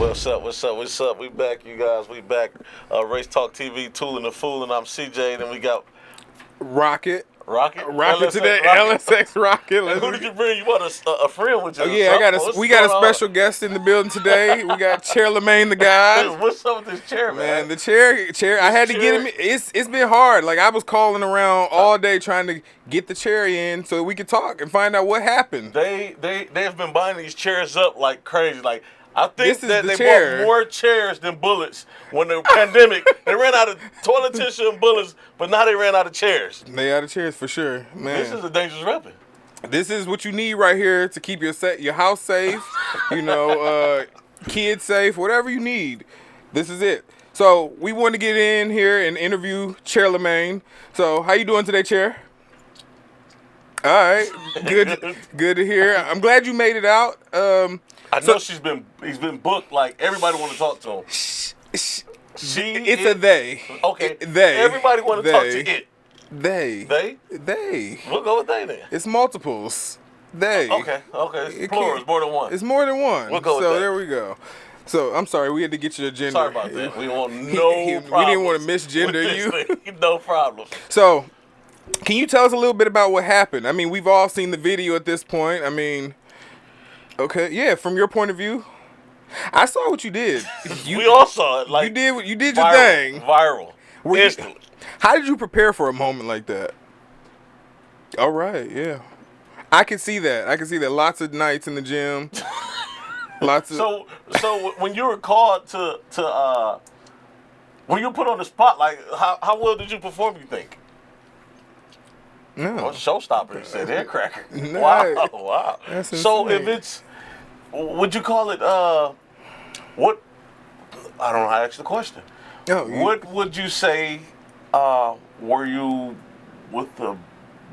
What's up? What's up? What's up? We back, you guys. We back. Race Talk TV, Toolin and Foolin. I'm CJ. Then we got Rocket LSX, today. Rocket. LSX Rocket. And who did you bring? You want a friend with you? Oh, yeah, we got a special guest in the building today. We got Chair LeMaine, the guy. What's up with this chair, man? The chair. I had to get him. It's been hard. Like, I was calling around all day trying to get the chair in so we could talk and find out what happened. They have been buying these chairs up like crazy. Like, I think that they chair. bought more chairs than bullets when the pandemic. They ran out of toilet tissue and bullets, but now they ran out of chairs. They out of chairs for sure, man. This is a dangerous weapon. This is what you need right here to keep your house safe, kids safe, whatever you need. This is it. So we want to get in here and interview Chair LeMaine. So how you doing today, Chair? All right, good to hear. I'm glad you made it out. I know he's been booked. Like, everybody want to talk to him. It's a they. Okay. They. Everybody want to talk to it. They. We'll go with they then. It's multiples. They. Okay. It's plural. It's more than one. It's more than one. We'll go with that. So there we go. So I'm sorry, we had to get your agenda. Sorry about that. We want no problems. We didn't want to misgender you. No problem. So, can you tell us a little bit about what happened? I mean, we've all seen the video at this point. I mean, okay, yeah, from your point of view, I saw what you did. We all saw it. Like, you did your thing. Viral. Instantly. How did you prepare for a moment like that? All right, yeah, I can see that. Lots of nights in the gym. So when you were called to when you were put on the spot, like, how well did you perform, you think? No. Oh, showstopper, you said. They're cracker. No. Wow. That's so insane. if it's, would you call it, what, I don't know how to ask the question. What would you say, were you with the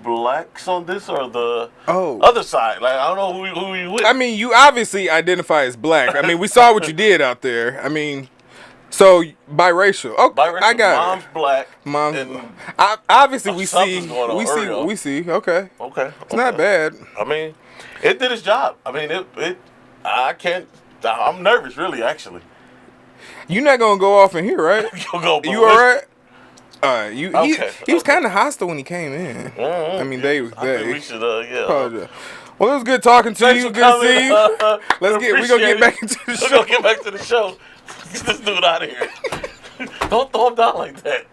blacks on this or the other side? Like, I don't know who you with. I mean, you obviously identify as black. I mean, we saw what you did out there. I mean, so biracial. Oh, biracial. I got Mom's black. Obviously, we Something's see. Okay. It's not bad. I mean, it did its job. I mean, I'm nervous, really, actually. You're not gonna go off in here, right? You all right? He was kind of hostile when he came in. Mm-hmm. I mean, they. I think we should, apologize. Well, it was good talking to you. Good to see you. We're gonna get back into the show. We're gonna get back to the show. Get this dude out of here. Don't throw him down like that.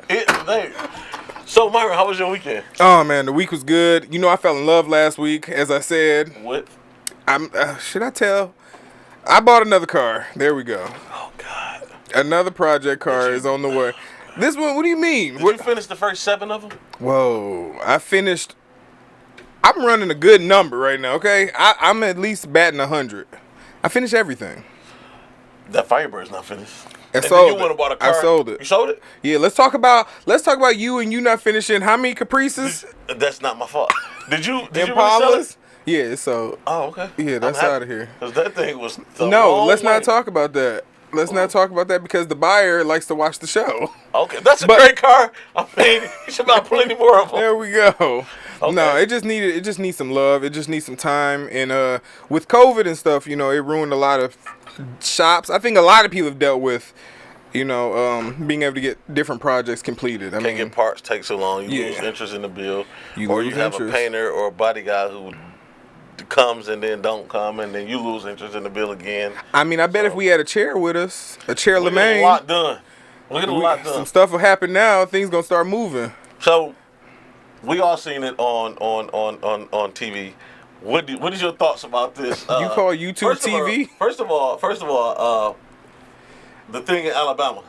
So, Myron, how was your weekend? Oh man, the week was good. You know, I fell in love last week, as I said. What? Should I tell? I bought another car. There we go. Oh God. Another project car is on the way. This one, what do you mean? Did you finish the first 7 of them? Whoa, I finished. I'm running a good number right now, okay? I'm at least batting 100. I finished everything. That Firebird's not finished. I sold you went and bought a car. I sold it. You sold it? Yeah, let's talk about you and you not finishing how many Caprices? That's not my fault. Did you really Impalas? sell it? Yeah, so. Oh, okay. Yeah, that's out of here. Because that thing was let's not talk about that. Let's not talk about that because the buyer likes to watch the show. Okay, that's a great car. I mean, you should buy plenty more of them. There we go. Okay. No, it just needs some love. It just needs some time. And with COVID and stuff, it ruined a lot of shops. I think a lot of people have dealt with, being able to get different projects completed. Can't get parts take so long. You lose interest in the bill. Or you have a painter or a body guy who comes and then don't come, and then you lose interest in the bill again. I mean, I bet if we had a chair with us, a Chair LeMaine, get a lot done. We get a lot done. Some stuff will happen now. Things gonna start moving. So, we all seen it on TV. What is your thoughts about this? You call YouTube TV? First of all, the thing in Alabama,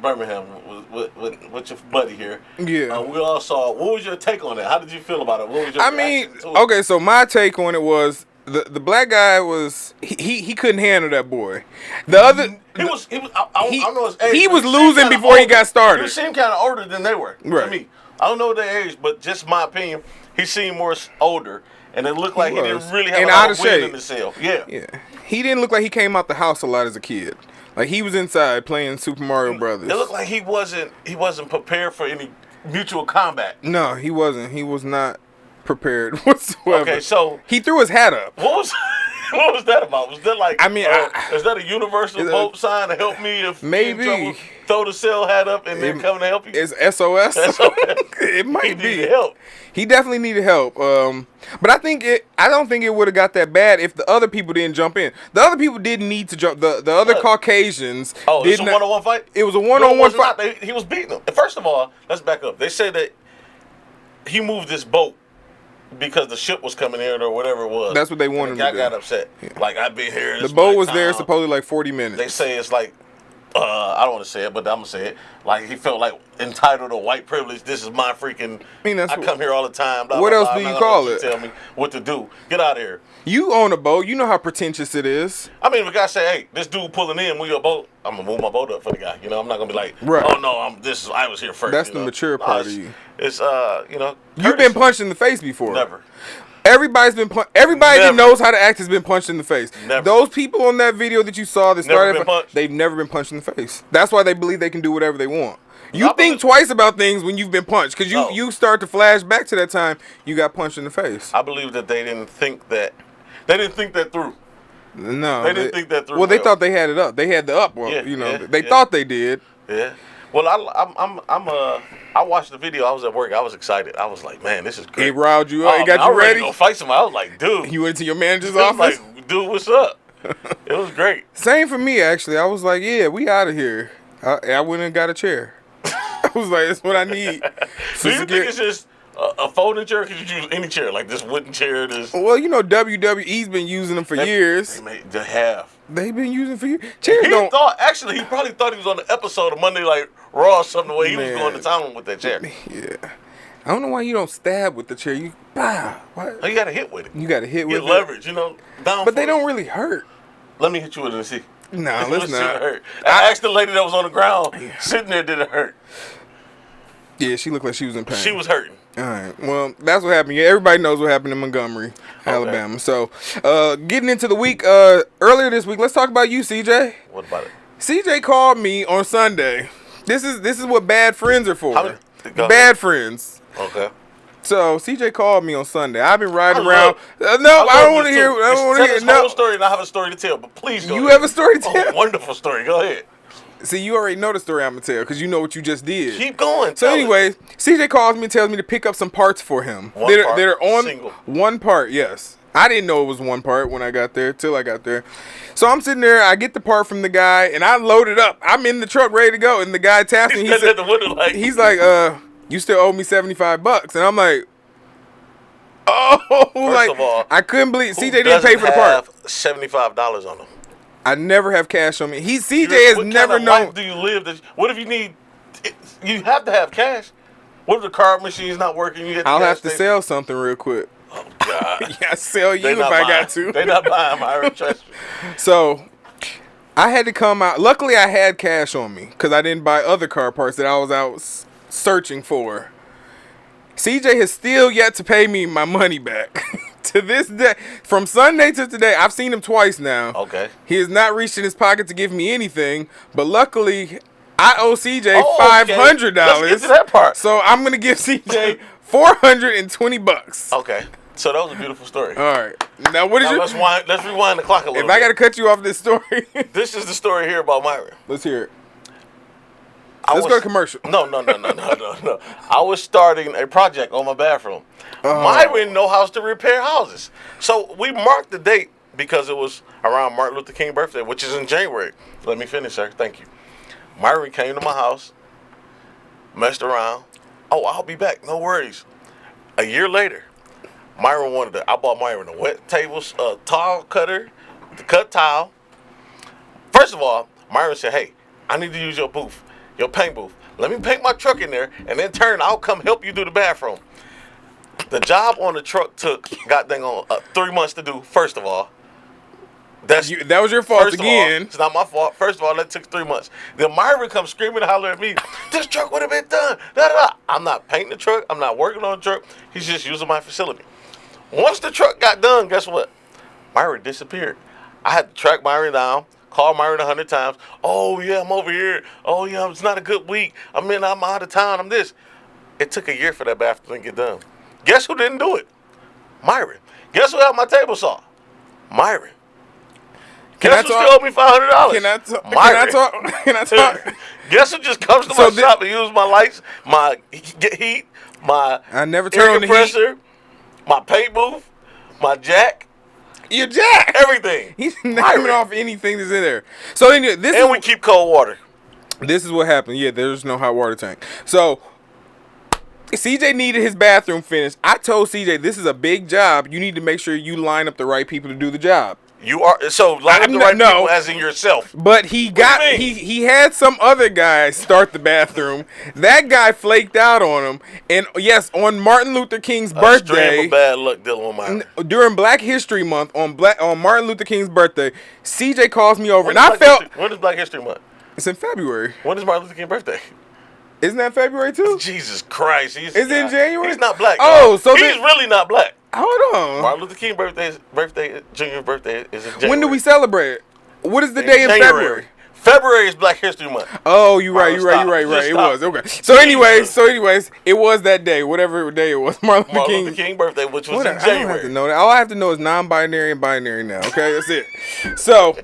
Birmingham, with your buddy here. Yeah. We all saw. What was your take on that? How did you feel about it? What was your reaction to it? Okay, so my take on it was the black guy was he couldn't handle that boy. The other I don't know his age. He was losing before he got started. He seemed kind of older than they were to me. I don't know their age, but just my opinion, he seemed more older, and it looked like he didn't really have a lot of wind in the sail. Yeah. He didn't look like he came out the house a lot as a kid. Like, he was inside playing Super Mario Brothers. It looked like he wasn't prepared for any mutual combat. No, he wasn't. He was not prepared whatsoever. Okay, so he threw his hat up. What was What was that about? Was that like? I mean, is that a universal boat sign to help me if maybe you're in trouble? Throw the cell hat up and then come to help you. It's SOS. It might he be. Needed help. He definitely needed help. But I don't think it would have got that bad if the other people didn't jump in. The other people didn't need to jump. The other Caucasians. Oh, it's a one-on-one fight. It was a one-on-one fight. He was beating them. First of all, let's back up. They said that he moved this boat because the ship was coming in or whatever it was. That's what they wanted. The guy got upset. Yeah. Like, I've been here. The boat was there supposedly like 40 minutes. They say it's like, I don't want to say it, but I'm gonna say it. Like, he felt like entitled to white privilege. This is my freaking. I come here all the time. Blah, what blah, else blah. do you call it? Tell me what to do. Get out of here. You own a boat. You know how pretentious it is. I mean, if a guy say, "Hey, this dude pulling in, move your boat," I'm gonna move my boat up for the guy. You know, I'm not gonna be like, right. "Oh no, I was here first." That's the mature part of you. It's You've been punched in the face before. Never. Everybody's been everybody that knows how to act has been punched in the face. Never. Those people on that video that you saw that started, they've never been punched in the face. That's why they believe they can do whatever they want. You think twice about things when you've been punched because you start to flash back to that time you got punched in the face. I believe that they didn't think that through. No, they didn't think that through. Well, they thought they had it up. They had the up. Well, they thought they did. Yeah. Well, I watched the video. I was at work. I was excited. I was like, man, this is great. It riled you up. It got you ready. I was ready to go fight somebody. I was like, dude. You went to your manager's office? Like, dude, what's up? It was great. Same for me, actually. I was like, yeah, we out of here. I went and got a chair. I was like, that's what I need. Do you think it's just a folding chair? Could you use any chair? Like this wooden chair? Well, WWE's been using them for years. They have. They've been using for years. He probably thought he was on the episode of Monday Like Raw or something, the way he was going to town with that chair. Yeah. I don't know why you don't stab with the chair. You what? Oh, you got to hit with it. You got to hit with it. Get leverage, But they don't really hurt. Let me hit you with it and see. No, let's not. Hurt. I asked the lady that was on the ground, sitting there, did it hurt? Yeah, she looked like she was in pain. She was hurting. All right. Well, that's what happened. Yeah, everybody knows what happened in Montgomery, Alabama. So, getting into the week, earlier this week, let's talk about you, CJ. What about it? CJ called me on Sunday. This is what bad friends are for. Bad friends. Okay. So CJ called me on Sunday. I've been riding around. I don't want to hear. I don't want to hear. No story, and I have a story to tell. But please go. You have a story to tell. Wonderful story. Go ahead. See, you already know the story I'm gonna tell because you know what you just did. Keep going. So anyway, CJ calls me and tells me to pick up some parts for him. They're on single. One part. Yes. I didn't know it was one part when I got there, till I got there. So I'm sitting there, I get the part from the guy, and I load it up. I'm in the truck ready to go, and the guy taps me. He's like, you still owe me $75. And I'm like, First of all, I couldn't believe CJ didn't pay for the part. $75 on him. I never have cash on me. CJ has never known. What do you live? What if you need? You have to have cash. What if the card machine's not working? I'll have to sell something real quick. Oh God! Yeah, sell you if I got to. They not buying my trust. So I had to come out. Luckily, I had cash on me because I didn't buy other car parts that I was out searching for. CJ has still yet to pay me my money back. To this day, from Sunday to today, I've seen him twice now. Okay. He has not reached in his pocket to give me anything, but luckily, I owe CJ $500. Let's get to that part. So I'm gonna give CJ $420. Okay. So that was a beautiful story. All right. Now what is your? Let's rewind the clock a little. If I gotta cut you off this story, this is the story here about Myron. Let's hear it. Let's go to commercial. No. I was starting a project on my bathroom. Myron knows how to repair houses. So we marked the date because it was around Martin Luther King's birthday, which is in January. Let me finish, sir. Thank you. Myron came to my house, messed around. Oh, I'll be back. No worries. A year later, I bought Myron a wet towel cutter, the cut towel. First of all, Myron said, hey, I need to use your booth. Your paint booth. Let me paint my truck in there, and in turn, I'll come help you do the bathroom. The job on the truck took, 3 months to do, first of all. That was your fault again. It's not my fault. First of all, that took 3 months. Then Myron comes screaming and hollering at me, this truck would have been done. Da, da, da. I'm not painting the truck. I'm not working on the truck. He's just using my facility. Once the truck got done, guess what? Myron disappeared. I had to track Myron down. Call Myron 100 times. Oh, yeah, I'm over here. Oh, yeah, it's not a good week. I'm out of town. I'm this. It took a year for that bathroom to get done. Guess who didn't do it? Myron. Guess who had my table saw? Myron. Guess who still owe me $500? Can I talk? Can I talk? Guess who just comes to my shop and uses my lights, my heat, my air compressor, my paint booth, my jack. Your jack. Everything. He's naming off anything that's in there. So anyway, we keep cold water. This is what happened. Yeah, there's no hot water tank. So CJ needed his bathroom finished. I told CJ, this is a big job. You need to make sure you line up the right people to do the job. You are line up the right people as in yourself. But he had some other guy start the bathroom. That guy flaked out on him. And yes, on Martin Luther King's birthday, stream of bad luck dealing with mine. During Black History Month on Martin Luther King's birthday, CJ calls me over when is Black History Month? It's in February. When is Martin Luther King's birthday? Isn't that February too? Jesus Christ. Is it in January? He's not black. Oh, so he's really not black. Hold on. Martin Luther King's Junior's birthday is in January. When do we celebrate? What is the day in February? February is Black History Month. Oh, you're right. It was. Okay. So anyways, it was that day, whatever day it was. Martin Luther King's birthday, which was in January. I don't have to know that. All I have to know is non-binary and binary now. Okay, that's it. So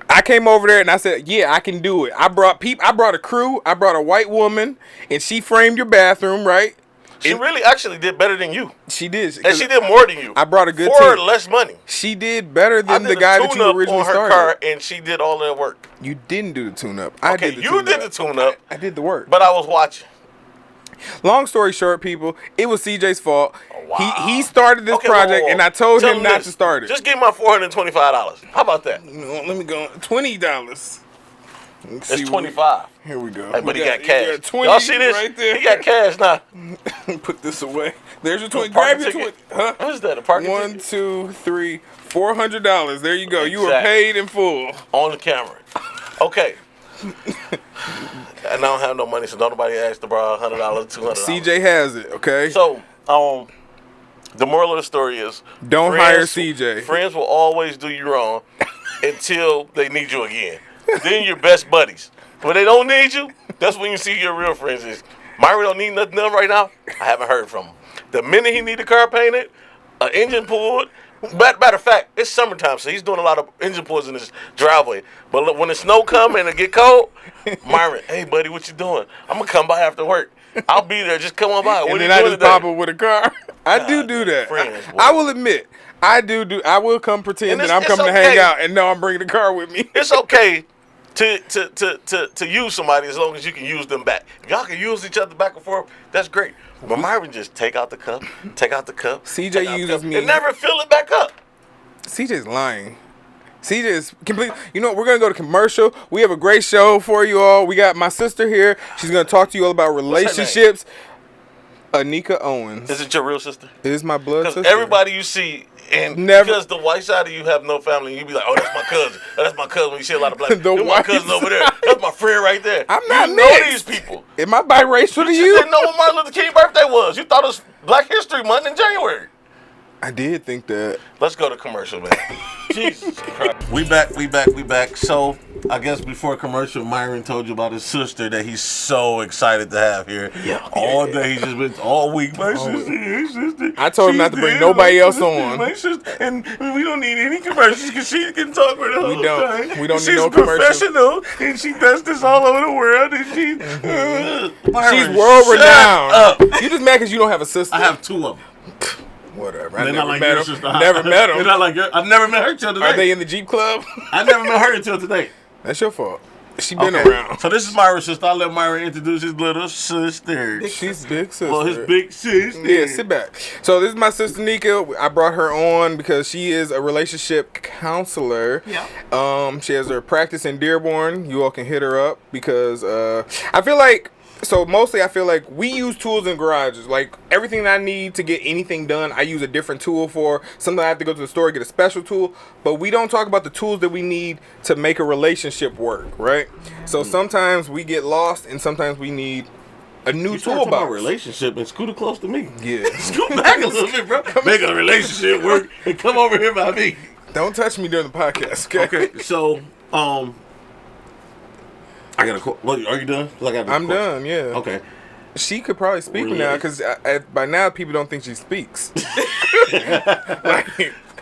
I came over there and I said, yeah, I can do it. I brought a crew. I brought a white woman, and she framed your bathroom, right? She really actually did better than you. She did. And she did more than you. I brought a good for team. less money. She did better than the guy that you originally started. On her car, and she did all that work. You didn't do the tune-up. Okay, you did the tune-up. I did the work. But I was watching. Long story short, people, it was CJ's fault. Oh, wow. He started this project, and I told him not to start it. Just give me my $425. How about that? Let me go. $20. It's 25. Here we go. Hey, but he got cash. Y'all see this? Right there. He got cash now. Put this away. There's your 20. Grab your 20. Huh? What is that? A parking ticket? 1, 2, 3, $400. There you go. Exactly. You were paid in full. On the camera. Okay. And I don't have no money, so nobody asked to borrow $100, $200. CJ has it. Okay. So, the moral of the story is don't hire CJ. Friends will always do you wrong until they need you again. Then you're best buddies. When they don't need you, that's when you see your real friends is. Myra don't need nothing done right now. I haven't heard from him. The minute he need the car painted, an engine pulled. Matter of fact, it's summertime, so he's doing a lot of engine pulls in his driveway. But look, when the snow come and it get cold, Myron, hey buddy, what you doing? I'm gonna come by after work. I'll be there. Just come on by. What and then I just pop up with a car. I do that. Friends, I will admit. I will come pretend that I'm coming to hang out and know I'm bringing the car with me. It's okay to use somebody as long as you can use them back. If y'all can use each other back and forth, that's great. But Myron just take out the cup. CJ uses me. And never fill it back up. CJ's lying. CJ is complete. You know what? We're going to go to commercial. We have a great show for you all. We got my sister here. She's going to talk to you all about relationships. Anika Owens. Is it your real sister? It is my blood sister. Because everybody you see, and because the white side of you have no family, you be like, oh, that's my cousin. Oh, that's my cousin. When you see a lot of black people, that's my cousin over there. That's my friend right there. I'm not you know these people. Am I biracial to you? You didn't know what Martin Luther King's birthday was. You thought it was Black History Month in January. I did think that. Let's go to commercial, man. Jesus Christ. We back. So, I guess before commercial, Myron told you about his sister that he's so excited to have here. Yeah. All day, he's just been all week. My sister. I told him not to bring nobody else on. My sister, and we don't need any commercials because she can talk for the whole time. We don't need no commercials. She's professional, and she does this all over the world, and she's world renowned. You just mad because you don't have a sister? I have two of them. Whatever. I never met them. Never met them. They're not like I've never met her until today. Are they in the Jeep Club? I never met her until today. That's your fault. She been around. So this is Myra's sister. I'll let Myra introduce his little sister. She's big sister. Well, his big sister. Yeah, sit back. So this is my sister Nika. I brought her on because she is a relationship counselor. Yeah. She has her practice in Dearborn. You all can hit her up because I feel like. So mostly I feel like we use tools in garages. Like everything that I need to get anything done, I use a different tool for. Sometimes I have to go to the store, get a special tool. But we don't talk about the tools that we need to make a relationship work, right? So sometimes we get lost and sometimes we need a new toolbox. About relationship and scoot close to me. Yeah. Scoot back a little bit, bro. Make a relationship work and come over here by me. Don't touch me during the podcast, okay? Okay, so, I got a question. Are you done? I'm done, yeah. Okay. She could probably speak now because by now people don't think she speaks.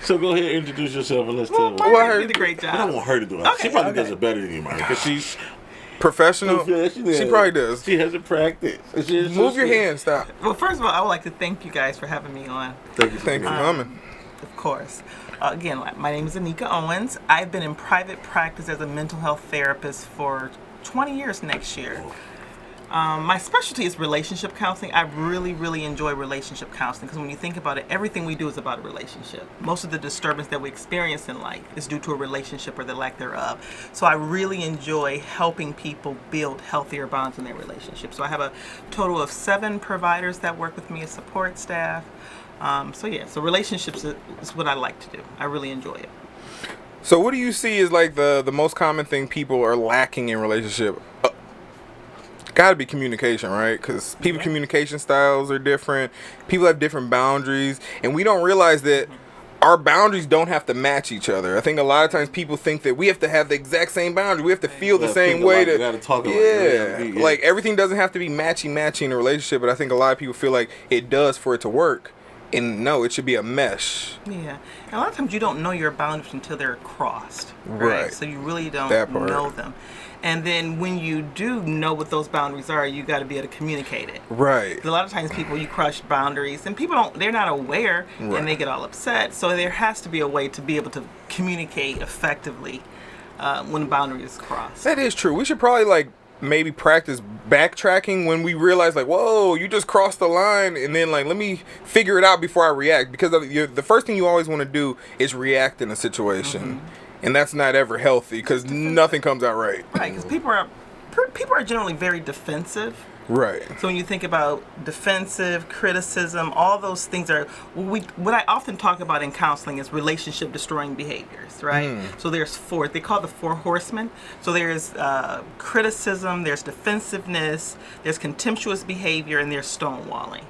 So go ahead and introduce yourself and let's tell Well, Myra did a great job. I don't want her to do it. Okay, She probably does it better than you, Myra, because she's professional. She probably does. She has a practice. Move your hand. Stop. Well, first of all, I would like to thank you guys for having me on. Thank you for coming. Of course. Again, my name is Anika Owens. I've been in private practice as a mental health therapist for 20 years next year. My specialty is relationship counseling. I really, really enjoy relationship counseling because when you think about it, everything we do is about a relationship. Most of the disturbance that we experience in life is due to a relationship or the lack thereof. So I really enjoy helping people build healthier bonds in their relationships. So I have a total of 7 providers that work with me as support staff. So relationships is what I like to do. I really enjoy it. So what do you see is like the most common thing people are lacking in relationship? Got to be communication, right? Because people's communication styles are different. People have different boundaries, and we don't realize that our boundaries don't have to match each other. I think a lot of times people think that we have to have the exact same boundary. We have to feel the same way. You gotta talk about like everything doesn't have to be matchy in a relationship, but I think a lot of people feel like it does for it to work. And no, it should be a mesh. Yeah. And a lot of times you don't know your boundaries until they're crossed. Right. So you really don't know them. And then when you do know what those boundaries are, you got to be able to communicate it. Right. A lot of times people, you crush boundaries and people they're not aware and they get all upset. So there has to be a way to be able to communicate effectively when the boundary is crossed. That is true. We should probably maybe practice backtracking when we realize whoa, you just crossed the line, and then let me figure it out before I react, because the first thing you always want to do is react in a situation, and that's not ever healthy because nothing comes out right. Right, because people are generally very defensive. Right. So when you think about defensive, criticism, all those things are what I often talk about in counseling is relationship destroying behaviors, right? So there's 4. They call it the 4 horsemen. So there's criticism, there's defensiveness, there's contemptuous behavior, and there's stonewalling.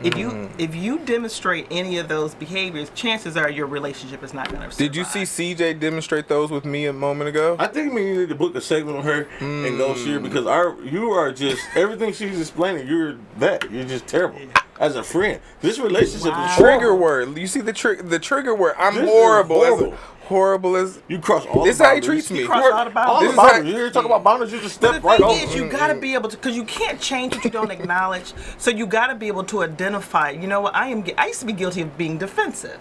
If you demonstrate any of those behaviors, chances are your relationship is not going to survive. Did you see CJ demonstrate those with me a moment ago? I think we need to book a segment on her and go see her, because you are just everything she's explaining. You're just terrible as a friend. This relationship is trigger word. You see the trigger word. I'm horrible. Horrible as you cross all. This the is how he boundaries. treats me. You cross all the boundaries. You hear talk about boundaries, you just step right over. The thing is, you gotta be able to, because you can't change what you don't acknowledge. So you gotta be able to identify. You know what? I used to be guilty of being defensive.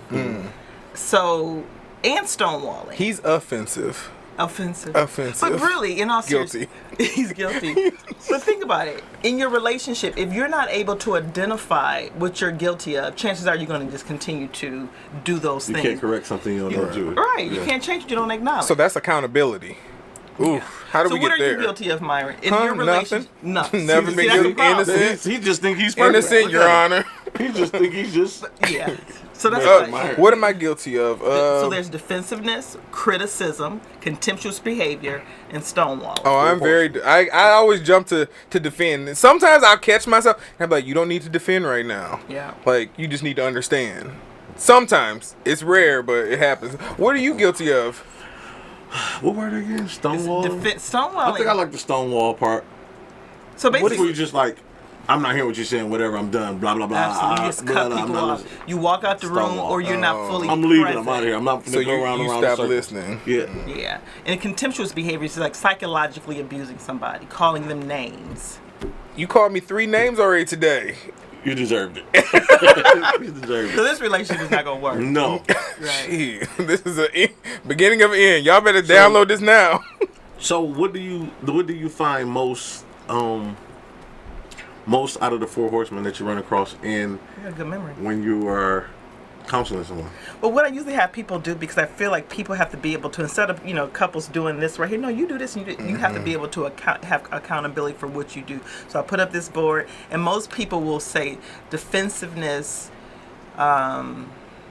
So and stonewalling. He's offensive. But really, in all seriousness, he's guilty. But think about it. In your relationship, if you're not able to identify what you're guilty of, chances are you're going to just continue to do those things. You can't correct something you don't do. Right. You can't change what you don't acknowledge. So that's accountability. Oof. How do we get there? So what are you guilty of, Myra? In your relationship? Nothing. Never been guilty. Innocent. He just think he's perfect. Innocent, Your Honor. He just think he's just... Yeah. So that's what am I guilty of? So there's defensiveness, criticism, contemptuous behavior, and stonewall. Oh, I'm very... I always jump to defend. Sometimes I'll catch myself and I'm like, you don't need to defend right now. Yeah. You just need to understand. Sometimes. It's rare, but it happens. What are you guilty of? What word again? Stonewall? Stonewalling. I think I like the stonewall part. So basically... What if we just I'm not hearing what you're saying, whatever, I'm done, blah, blah, blah. Absolutely. You just cut people off. You walk out the room or you're not fully I'm leaving, present. I'm out of here. I'm not going to go around you and stop circles. listening. Yeah. And contemptuous behavior is psychologically abusing somebody, calling them names. You called me 3 names already today. You deserved it. You deserved it. So this relationship is not going to work. No. Right. Gee, this is a beginning of an end. Y'all better download this now. So what do you find most out of the 4 horsemen that you run across You got a good memory. when you are counseling someone? Well, what I usually have people do, because I feel like people have to be able to, instead of couples doing this right here, no, you do this, and you have to be able to have accountability for what you do. So I put up this board, and most people will say defensiveness and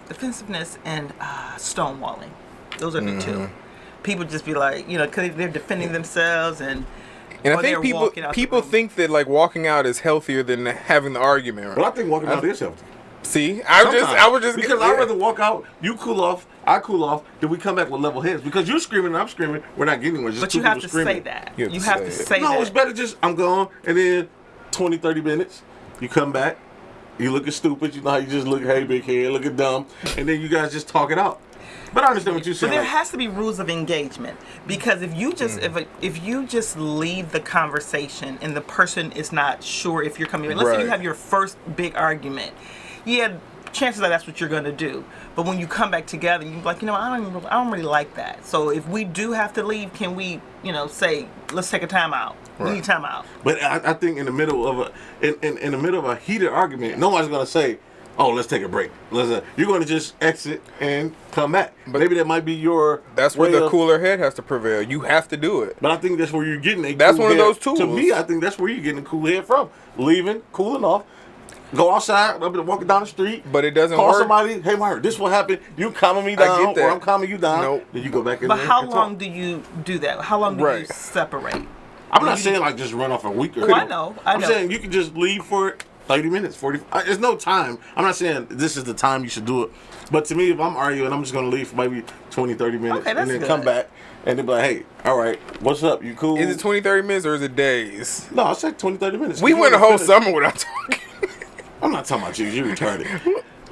stonewalling. Those are the 2. People just be like, because they're defending themselves and I think people think that walking out is healthier than having the argument. Right? Well, I think walking out is healthy. See, I would just because I'd rather walk out, you cool off, I cool off, then we come back with level heads. Because you're screaming and I'm screaming, we're not getting anywhere. But you have to say that. You have to say that. No, it's better just I'm gone, and then 20, 30 minutes, you come back, You looking stupid. You know how you just look, hey, big head, looking dumb. And then you guys just talk it out. But I understand what you're saying. But there has to be rules of engagement, because if you just if you just leave the conversation and the person is not sure if you're coming, let's say you have your first big argument, chances are that's what you're going to do. But when you come back together, you're like, I don't really like that. So if we do have to leave, can we, say, let's take a time out. We need time out. But I think in the middle of in the middle of a heated argument, no one's going to say, oh, let's take a break. You're going to just exit and come back. But maybe that might be your. That's where the cooler head has to prevail. You have to do it. But I think that's where you're getting a. That's cool one head. of those tools. To me, I think that's where you're getting a cool head from. Leaving, cooling off. Go outside, walking down the street. But it doesn't call work. Somebody, hey, Mark, this what happened. You calming me down, or I'm calming you down. Nope. Then you go back in but there. But how long do you do that? How long do you separate? I'm not saying like just run off a week or two. I know. I'm saying you can just leave for 30 minutes, 40. There's no time. I'm not saying this is the time you should do it. But to me, if I'm arguing, I'm just going to leave for maybe 20, 30 minutes. Okay, and then come back. And then be like, hey, all right, what's up? You cool? Is it 20, 30 minutes or is it days? No, I said 20, 30 minutes. We went a whole summer without talking. I'm not talking about you. You're retarded.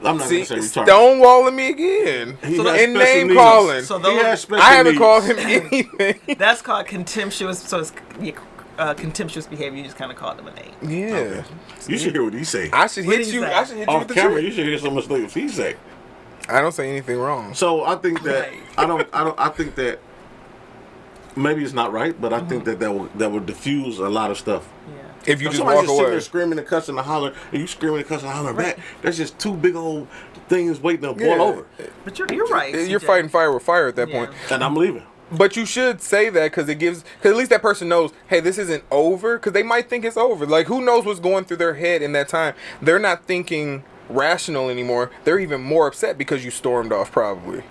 I'm not going to say retarded. Stonewalling me again. And name calling. So I haven't called him anything. That's called contemptuous. So it's contemptuous behavior. You just kind of called him a name. Yeah. Okay. You should hear what he say. I should hit you. I should hit you off with the camera. truth. You should hear so much things he say. I don't say anything wrong. So I think that I think that maybe it's not right, but I think that will diffuse a lot of stuff. Yeah. If you just somebody walk just sitting away, there screaming and cussing and hollering, and you screaming and cussing and hollering back, that's just two big old things waiting to boil over. But you're right. You're fighting fire with fire at that point. And I'm leaving. But you should say that because at least that person knows, hey, this isn't over, because they might think it's over. Like, who knows what's going through their head in that time? They're not thinking rational anymore. They're even more upset because you stormed off, probably.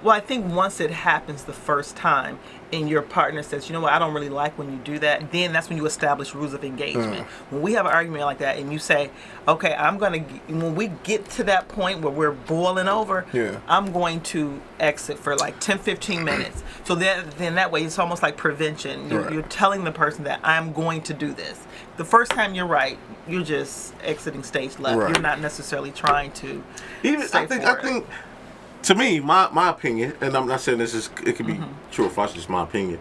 Well, I think once it happens the first time and your partner says, you know what, I don't really like when you do that, then that's when you establish rules of engagement. When we have an argument like that and you say, okay, when we get to that point where we're boiling over, I'm going to exit for like 10, 15 minutes. So then that way it's almost like prevention. You're telling the person that I'm going to do this. The first time you're right, you're just exiting stage left. Right. You're not necessarily trying to I think to me, my opinion, and I'm not saying it could be true or false, just my opinion.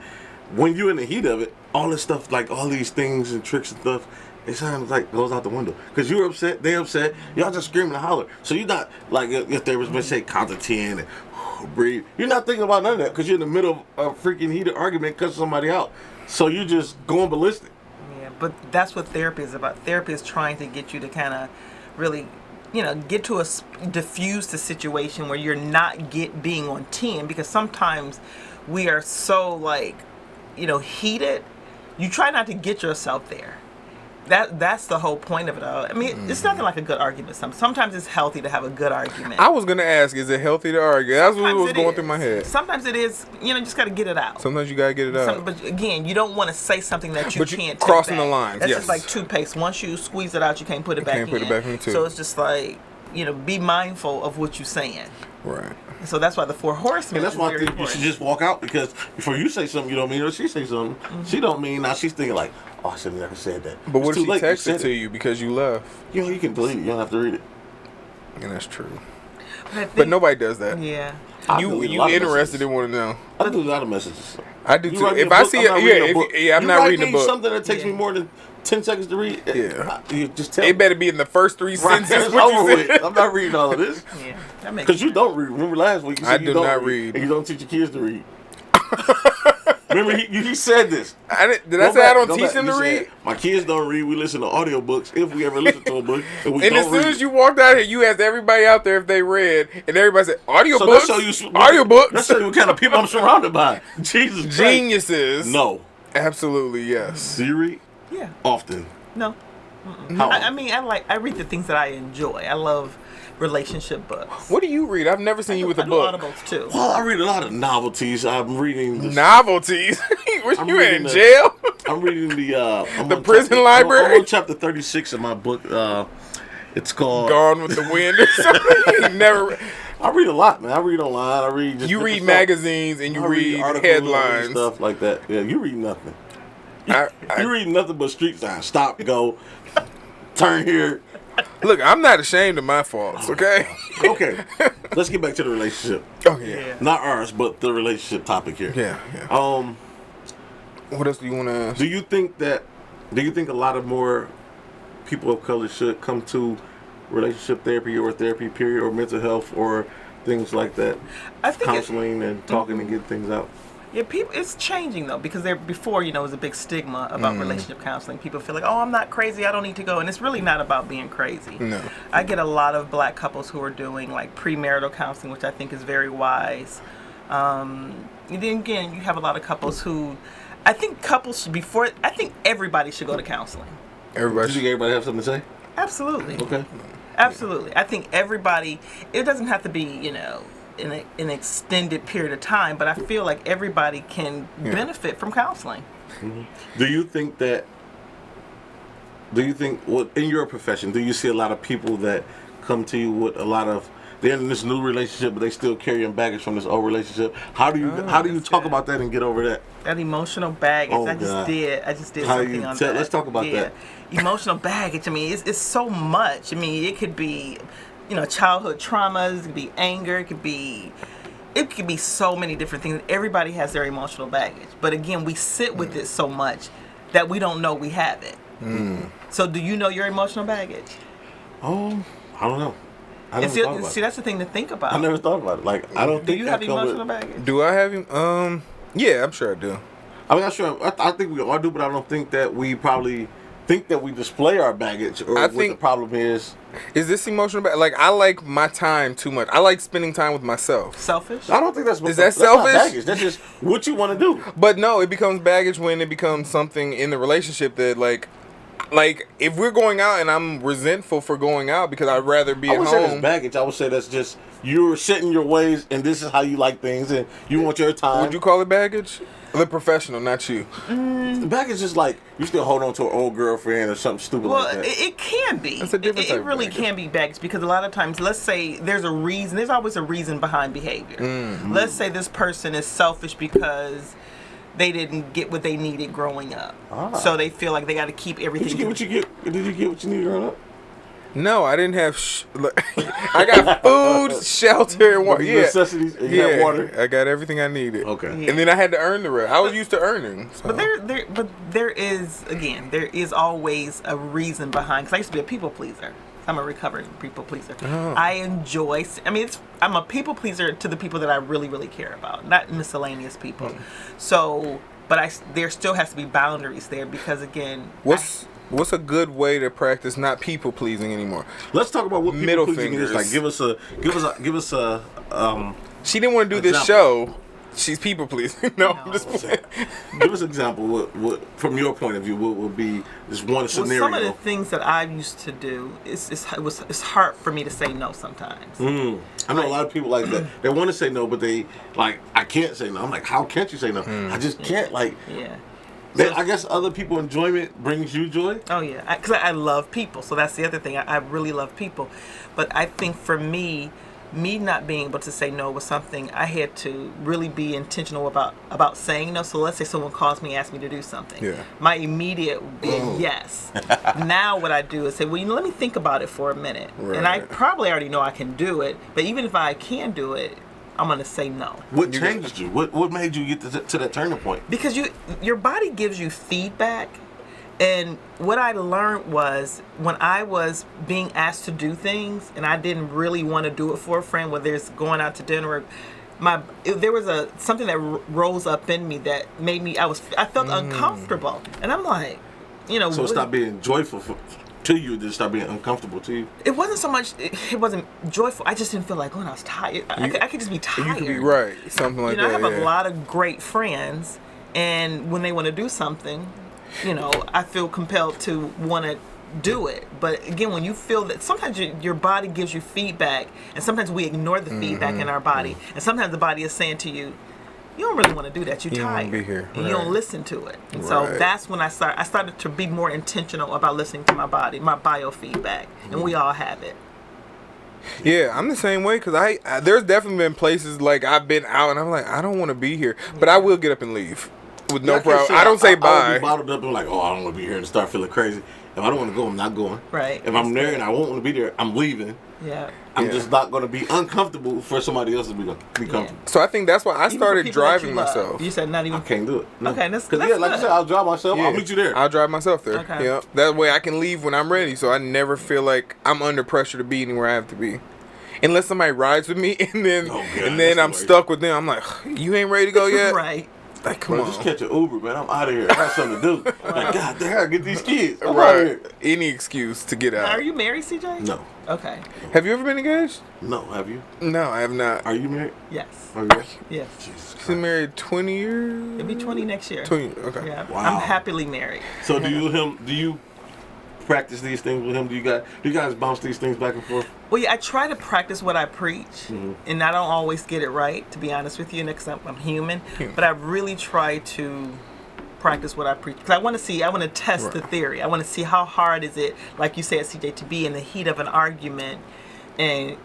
When you're in the heat of it, all this stuff, like all these things and tricks and stuff, it sounds like goes out the window. Because you're upset, they're upset, y'all just screaming and holler. So you're not, like if there was, let's say, count to 10 and breathe. You're not thinking about none of that because you're in the middle of a freaking heated argument, cussing somebody out. So you're just going ballistic. Yeah, but that's what therapy is about. Therapy is trying to get you to kind of really get to diffuse the situation where you're not being on 10, because sometimes we are so heated. You try not to get yourself there. That's the whole point of it all. I mean, it's nothing like a good argument. Sometimes it's healthy to have a good argument. I was going to ask, is it healthy to argue? That's what was going through my head. Sometimes it is. Just got to get it out. Sometimes you got to get it out. But again, you don't want to say something that you can't crossing take back. the lines. That's just like toothpaste. Once you squeeze it out, you can't put it back in. Can't put it back in too. So it's just like, be mindful of what you're saying. Right. So that's why the 4 horsemen. And that's why I think you should just walk out, because before you say something you don't mean, or she say something she don't mean, now she's thinking like, oh, I should have never said that. But what if she texted to you because you left? You can delete it. You don't have to read it. And that's true. But nobody does that. Yeah. You interested in want to know? I do a lot of messages. I do too. If I see it, I'm not reading a book. Something that takes me more than 10 seconds to read. Yeah. You just tell me. It better be in the first 3 sentences. I'm not reading all of this. Yeah. That makes sense. Because you don't read. Remember last week you said you don't read. And you don't teach your kids to read. Remember, he said this. Did I say I don't teach them to read? My kids don't read. We listen to audiobooks if we ever listen to a book. And as soon as you walked out here, you asked everybody out there if they read, and everybody said, audiobooks? Audiobooks? Let's show you what kind of people I'm surrounded by. Jesus Christ. Geniuses. No. Absolutely, yes. Do you read? Yeah. Often? No. I read the things that I enjoy. I love relationship books. What do you read? I've never seen you with a book. Audibles too. Well, I read a lot of novelties. I'm reading novelties. Was you in jail? I'm reading the prison library. I'm on chapter 36 of my book. It's called Gone with the Wind or something. Never. I read a lot, man. I read online. You read magazines and you read headlines and stuff like that. Yeah, you read nothing. You read nothing but street signs. Stop, go, turn here. Look, I'm not ashamed of my faults, okay? Okay, let's get back to the relationship. Oh, yeah. Not ours, but the relationship topic here. Yeah. What else do you want to ask? Do you think a lot of more people of color should come to relationship therapy or therapy period or mental health or things like that? I think counseling and talking and getting things out. Yeah, it's changing though, because before, it was a big stigma about relationship counseling. People feel like, oh, I'm not crazy, I don't need to go, and it's really not about being crazy. No. I get a lot of black couples who are doing like premarital counseling, which I think is very wise. And then again, you have a lot of couples who, I think I think everybody should go to counseling. Do you think everybody have something to say? Absolutely. Okay. Absolutely. I think everybody. It doesn't have to be, in an extended period of time, but I feel like everybody can benefit from counseling. Mm-hmm. Do you think in your profession, do you see a lot of people that come to you with a lot of, they're in this new relationship, but they still carrying baggage from this old relationship? How do you talk about that and get over that? That emotional baggage. I just did something on that. Let's talk about that. Emotional baggage. I mean, it's so much. I mean, it could be, childhood traumas. It could be anger. It could be so many different things. Everybody has their emotional baggage, but again, we sit with it so much that we don't know we have it. So, do you know your emotional baggage? I don't know. See, that's the thing to think about. I never thought about it. Like, I don't think. Do you have emotional baggage? Do I have him? Yeah, I'm sure I do. I'm not sure. I think we all do, but I don't think that we probably think that we display our baggage or what the problem is. Is this emotional baggage? Like, I like my time too much. I like spending time with myself. Selfish? I don't think that's Is that selfish? Not baggage. That's just what you want to do. But no, it becomes baggage when it becomes something in the relationship that like if we're going out and I'm resentful for going out because I'd rather be at home. I would say that's baggage. I would say that's just you're set in your ways and this is how you like things and you want your time. Would you call it baggage? The professional, not you. Baggage is like you still hold on to an old girlfriend or something stupid like that. Well, it can be. That's a different type it really of can be baggage because a lot of times, let's say there's a reason. There's always a reason behind behavior. Let's say this person is selfish because they didn't get what they needed growing up. So they feel like they got to keep everything. Did you get what you needed growing up? No, I didn't have. I got food, shelter, and water. Yeah, necessities. And you had water. I got everything I needed. Okay, and then I had to earn the rest. I was used to earning. So. But there is always a reason behind. Because I used to be a people pleaser. I'm a recovering people pleaser. Oh. I enjoy. I'm a people pleaser to the people that I really, really care about, not miscellaneous people. So, but there still has to be boundaries there because again, What's a good way to practice not people pleasing anymore? Let's talk about what people pleasing is like. Give us a. She didn't want to do this show. She's people pleasing. No, I'm just playing. Give us an example. What from your point of view, what would be this one scenario? Some of the things that I used to do, it's hard for me to say no sometimes. I know a lot of people like that. They want to say no, but they like I can't say no. I'm like, how can't you say no? I just can't. Like, I guess other people's enjoyment brings you joy. Oh yeah, because I love people. So that's the other thing. I really love people, but I think for me not being able to say no was something I had to really be intentional about saying no. So let's say someone calls me and asks me to do something. Yeah. My immediate would be yes. Now what I do is say, well, let me think about it for a minute. Right. And I probably already know I can do it, but even if I can do it, I'm going to say no. What changed you? What made you get to that turning point? Because your body gives you feedback. And what I learned was when I was being asked to do things and I didn't really want to do it for a friend, whether it's going out to dinner, there was something that rose up in me that made me, I felt uncomfortable. And I'm like, So it stopped being joyful to you, did it start being uncomfortable to you? It wasn't so much, it wasn't joyful. I just didn't feel like when I was tired. I could just be tired. You could be right, something like that. I have a lot of great friends, and when they want to do something, I feel compelled to want to do it. But again, when you feel that sometimes your body gives you feedback, and sometimes we ignore the feedback in our body, and sometimes the body is saying to you, you don't really want to do that. You're tired, don't be here. And you don't listen to it. And so that's when I started to be more intentional about listening to my body, my biofeedback, and we all have it. Yeah, I'm the same way because there's definitely been places like I've been out and I'm like, I don't want to be here, but I will get up and leave with no problem. I don't say bye. I would be bottled up and like, oh, I don't want to be here and start feeling crazy. If I don't want to go, I'm not going. Right. If I'm there and I won't want to be there, I'm leaving. Yeah. I'm just not going to be uncomfortable for somebody else to be comfortable. So I think that's why I Even for started people that driving you love. myself. You said not I even. can't do it. No. Okay, that's Because, like I good. said, I'll drive myself. I'll meet you there. I'll drive myself there. Okay. Yeah. That way I can leave when I'm ready, so I never feel like I'm under pressure to be anywhere I have to be. Unless somebody rides with me, and then I'm stuck with them. I'm like, you ain't ready to go yet? Right. Like, come Bro, on. just catch an Uber, man. I'm out of here. I got something to do. Like, God damn, I gotta get these kids. I'm out of here. Any excuse to get Now, out. are you married, CJ? No. Okay. Have you ever been engaged? No, have you? No, I have not. Are you married? Yes. Are you? Yes. Jesus She's Christ. married 20 years? It'll be 20 next year. 20, okay. Yeah. Wow. I'm happily married. So do you practice these things with him? Do you guys bounce these things back and forth? Well, yeah, I try to practice what I preach, Mm-hmm. and I don't always get it right, to be honest with you, because I'm human. But I really try to practice what I preach, because I want to test the theory. I want to see how hard is it, like you said, CJ, to be in the heat of an argument, and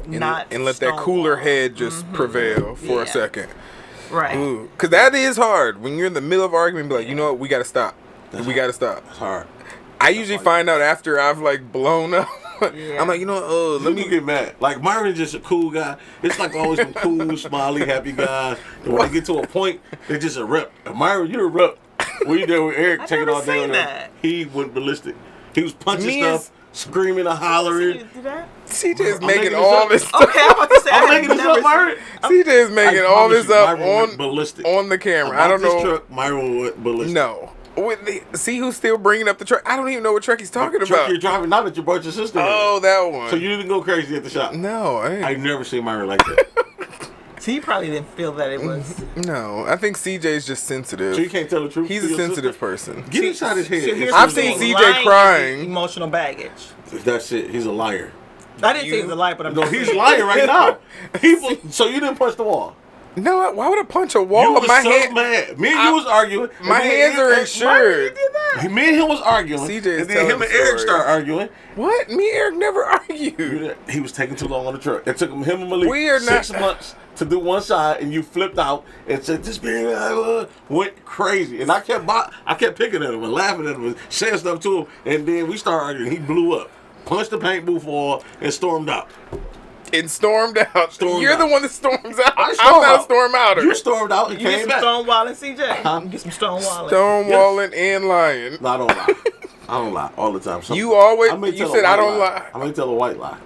not and let that stonewall. cooler head just prevail for a second. Right. Because that is hard. When you're in the middle of an argument, be like, you know what, we got to stop. We got to stop. It's hard. I usually find out after I've like blown up. Yeah. I'm like, Let me get mad. Like Myron's just a cool guy. It's like always some cool, smiley, happy guys. And when they get to a point, they're just a rep. And Myron, you're a rep. When you there with Eric, I've taking never all day seen on that. he went ballistic. He was punching Me stuff, screaming and hollering. You do that? CJ is I'm making making all this this up. stuff. Okay, I'm about to say I'm I have making this never up, Myron. CJ is making I all promise this you, up Myron went ballistic. on the camera. I About don't this know. truck, Myron went ballistic. No. See who's still bringing up the truck? I don't even know what truck he's talking The truck about. you're driving now that you brought your sister in. Oh, that one. So you didn't go crazy at the shop. No, I ain't. I've never seen Myron like that. So he probably didn't feel that it was. No, I think CJ's just sensitive. So you can't tell the truth. He's to a your sensitive sister? person. Get inside his head. So here's I've the seen thing. CJ Lying is crying. Emotional baggage. That's it. He's a liar. I didn't say he was a liar, but I'm No, just he's saying. lying right now. So you didn't punch the wall. No, why would I punch a You wall? was My so hand, mad. Me and you was arguing. my hands are insured. Me and him was arguing. CJ is and then him telling and the Eric story. started arguing. What? Me and Eric never argued. He was taking too long on the truck. It took him and Malik We are 6 not- months to do one side, and you flipped out and said, "This man went crazy." And I kept picking at him and laughing at him and saying stuff to him. And then we started arguing. He blew up, punched the paint booth wall, and stormed out. And stormed out. You're out. the one that storms out. I I'm stormed not a out. storm outer. You stormed out and You get came some back. stonewalling, CJ. You get some stonewalling. Stonewalling and lying. No, I don't lie. I don't lie all the time. You always- I may you tell a said I white don't lie. I may tell a white lie.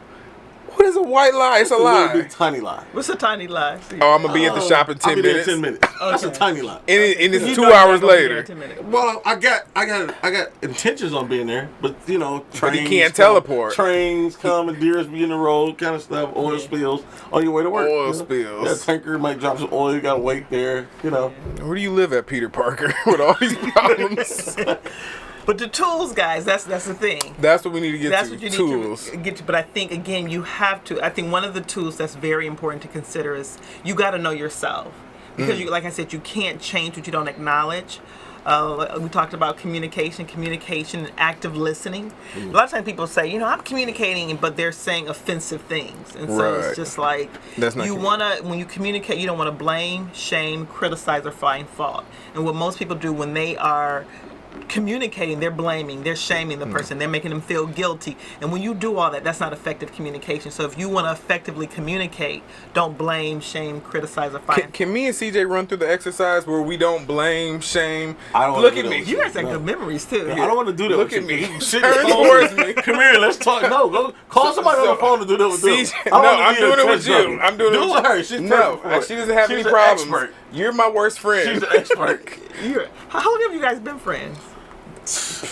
What is a white lie? It's a little lie. big tiny lie. What's a tiny lie? Oh, I'm gonna be at the shop in I'll 10 be there in minutes. 10 minutes. That's a Okay. tiny lie. And You it's know 2 you're not hours gonna be there in later. 10 minutes. Well, I got intentions on being there, but But he trains can't come, teleport. Trains come and deers be in the road, kind of stuff. Oil spills on your way to work. Oil spills. That tanker might drop some oil. You gotta wait there. Where do you live at, Peter Parker, with all these problems? But the tools, guys, that's the thing. That's what we need to get That's to. what you Tools. need to get to. But I think, again, you have to. I think one of the tools that's very important to consider is you got to know yourself. Because, like I said, you can't change what you don't acknowledge. We talked about communication, and active listening. A lot of times people say, I'm communicating, but they're saying offensive things. And so Right. it's just like, That's not when you communicate, you don't want to blame, shame, criticize, or find fault. And what most people do when they are communicating, they're blaming, they're shaming the person, they're making them feel guilty. And when you do all that, that's not effective communication. So if you want to effectively communicate, don't blame, shame, criticize, or find. Can me and CJ run through the exercise where we don't blame, shame? I don't Look wanna at do me. that. You guys have good memories too. I don't want to do that. Look with at you. me. You sit Turn in the phone towards with me. Come here, let's talk. No, go call somebody on the phone to do that with them. CJ, I don't no, wanna I'm be a doing it with trench you. junkie. I'm doing do it it with with her. She's No, perfect for it. she doesn't have She's any an problems. expert. You're my worst friend. She's an expert. How long have you guys been friends?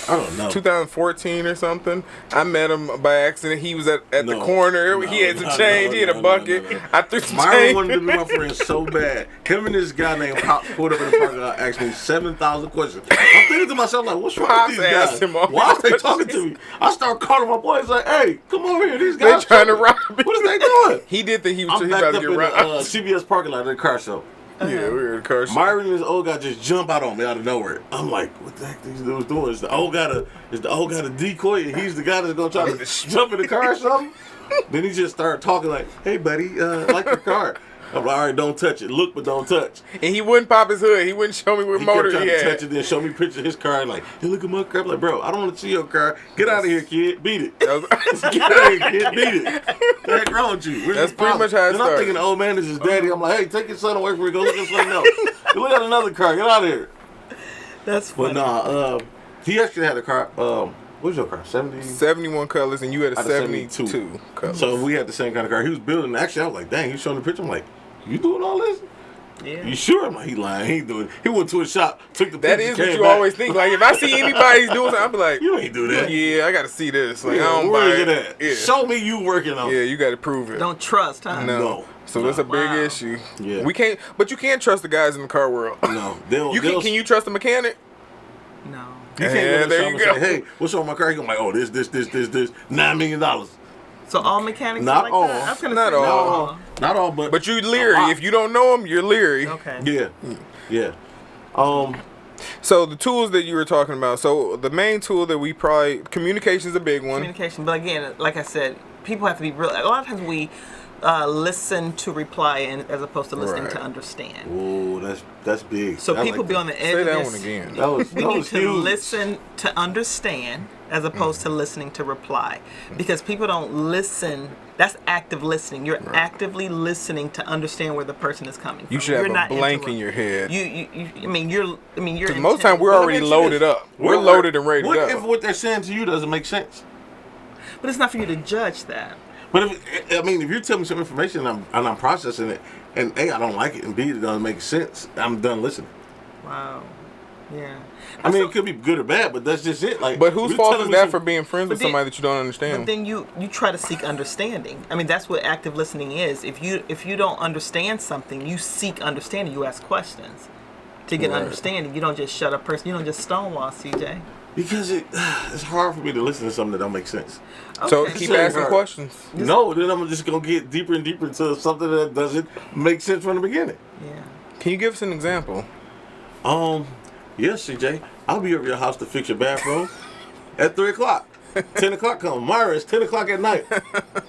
I don't know. 2014 or something. I met him by accident. He was at the No. corner. No, he had some no, change. he had a no, bucket. no. I threw some Myron change. wanted to be my friend so bad. Him and this guy named Pop pulled up in the parking lot, asked me 7,000 questions. I'm thinking to myself, like, what's wrong Pops with these guys? asked him all Why are these they questions. talking to me? I start calling my boys like, hey, come over here. These They guys trying to talking. rob me. What is they doing? He did think he was I'm about backed to up get in the robbed. CBS parking lot at the car show. Yeah, we were in the car. Myron and his old guy just jump out on me out of nowhere. I'm like, what the heck these dudes doing? Is the old guy the decoy and he's the guy that's gonna try to jump in the car or something? Then he just started talking like, hey buddy, like your car. I'm like, all right, don't touch it. Look, but don't touch. And he wouldn't pop his hood. He wouldn't show me what motor kept he trying had. to touch it, then show me pictures of his car. Like, hey, look at my car. I'm like, bro, I don't want to see your car. Get out of here, kid. Beat it. Get out of here, kid. Beat it. What the heck wrong with you? Where's That's your pretty father? much how it Then I'm started. thinking the old man is his daddy. I'm like, hey, take your son away from me. Go look at something else. Go look at another car. Get out of here. That's funny. But nah, he actually had a car. What was your car? 71 colors, and you had a 72 colors. So we had the same kind of car. He was building. Actually, I was like, dang, he was showing the picture. I'm like, you doing all this? Yeah. You sure? I'm like, he lying. He ain't doing it. He went to a shop, took the picture. That is what came you back. always think. Like, if I see anybody's doing something, I'll be like, You ain't do that. yeah, I got to see this. Like, Yeah, I don't where buy is it it. at? Yeah. Show me you working on Yeah, it. you got to prove it. Don't trust, huh? No. So that's a big Wow. issue. Yeah. We can't, but you can't trust the guys in the car world. No. Can you trust the mechanic? No. You can't Yeah, go to the there shop you and go. say, hey, what's wrong with my car? He's like, oh, this, $9 million. So all mechanics Not are like all. that? I was gonna Not say all. Not all, but. But you leery. If you don't know them, you're leery. Okay. Yeah. Yeah. So the tools that you were talking about. So the main tool that we probably communication is a big one. Communication, but again, like I said, people have to be real. A lot of times we listen to reply as opposed to listening Right. to understand. Oh, that's big. So I people like be that. on the edge Say of that their one again. That was We need to huge. listen to understand as opposed to listening to reply, because people don't listen. That's active listening. You're actively listening to understand where the person is coming from. You should You're have not a blank in interrupt- your head. I mean, you're. Because most time we're But let already me ask you loaded this. up. We're loaded and ready to What go. if what they're saying to you doesn't make sense? But it's not for you to judge that. But if you tell me some information and I'm processing it, and A, I don't like it, and B, it doesn't make sense, I'm done listening. Wow. Yeah. I mean, it could be good or bad, but that's just it. Like, But whose you're fault telling is me that some- for being friends with But then- somebody that you don't understand? But then you try to seek understanding. I mean, that's what active listening is. If you don't understand something, you seek understanding. You ask questions to get Right. understanding. You don't just shut up person. You don't just stonewall, CJ. Because it's hard for me to listen to something that don't make sense. So Okay. keep Very asking hard. questions. No, then I'm just gonna get deeper and deeper into something that doesn't make sense from the beginning. Yeah. Can you give us an example? Yes, CJ, I'll be over your house to fix your bathroom at 3:00. 10 o'clock come. Myra, it's 10 o'clock at night.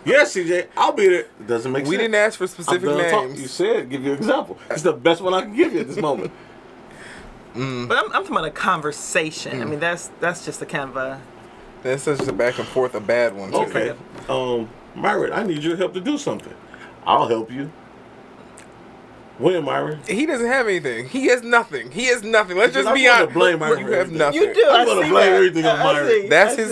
Yes, CJ, I'll be there. It doesn't make sense. We didn't ask for I'm specific done talking. names. You said, give you an example. It's the best one I can give you at this moment. But I'm talking about a conversation. I mean, that's just a kind of a. That's just a back and forth, a bad one. Too. Okay. Myra, I need your help to do something. I'll help you. When, Myra? He doesn't have anything. He has nothing. He has nothing. Let's just I'm be gonna honest. blame Myra You for have everything. nothing. You do. I'm I gonna see blame that. everything on I Myra. see. That's I his.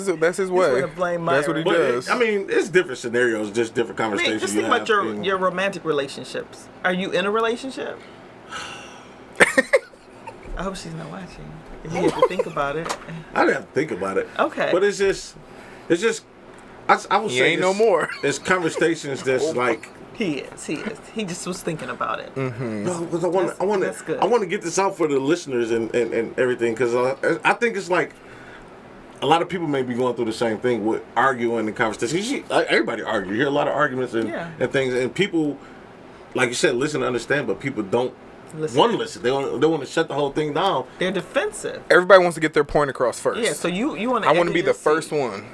see. That's his way. wanna blame That's what he Myra. does. I mean, it's different scenarios, just different I mean, conversations. just you think about have. your romantic relationships. Are you in a relationship? I hope she's not watching. If you have to think about it. I didn't have to think about it. Okay. But it's just, I would He say ain't no more. It's conversations that's like, He is. He just was thinking about it. no, because That's good. I want to get this out for the listeners and everything, because I think it's like, a lot of people may be going through the same thing with arguing and conversations. Everybody argue. You hear a lot of arguments and things, and people, like you said, listen to understand, but people don't want to listen. They want to shut the whole thing down. They're defensive. Everybody wants to get their point across first. Yeah, so you want to. I want to be the first one.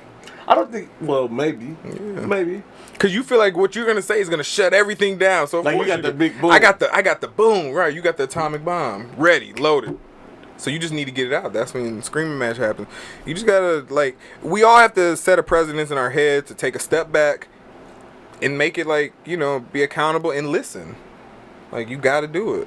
I don't think. Well, maybe. Cause you feel like what you're gonna say is gonna shut everything down. So of Like you course got the do. big boom. I got the boom. Right, you got the atomic bomb ready, loaded. So you just need to get it out. That's when the screaming match happens. You just gotta we all have to set a precedence in our head to take a step back and make it be accountable and listen. Like you got to do it.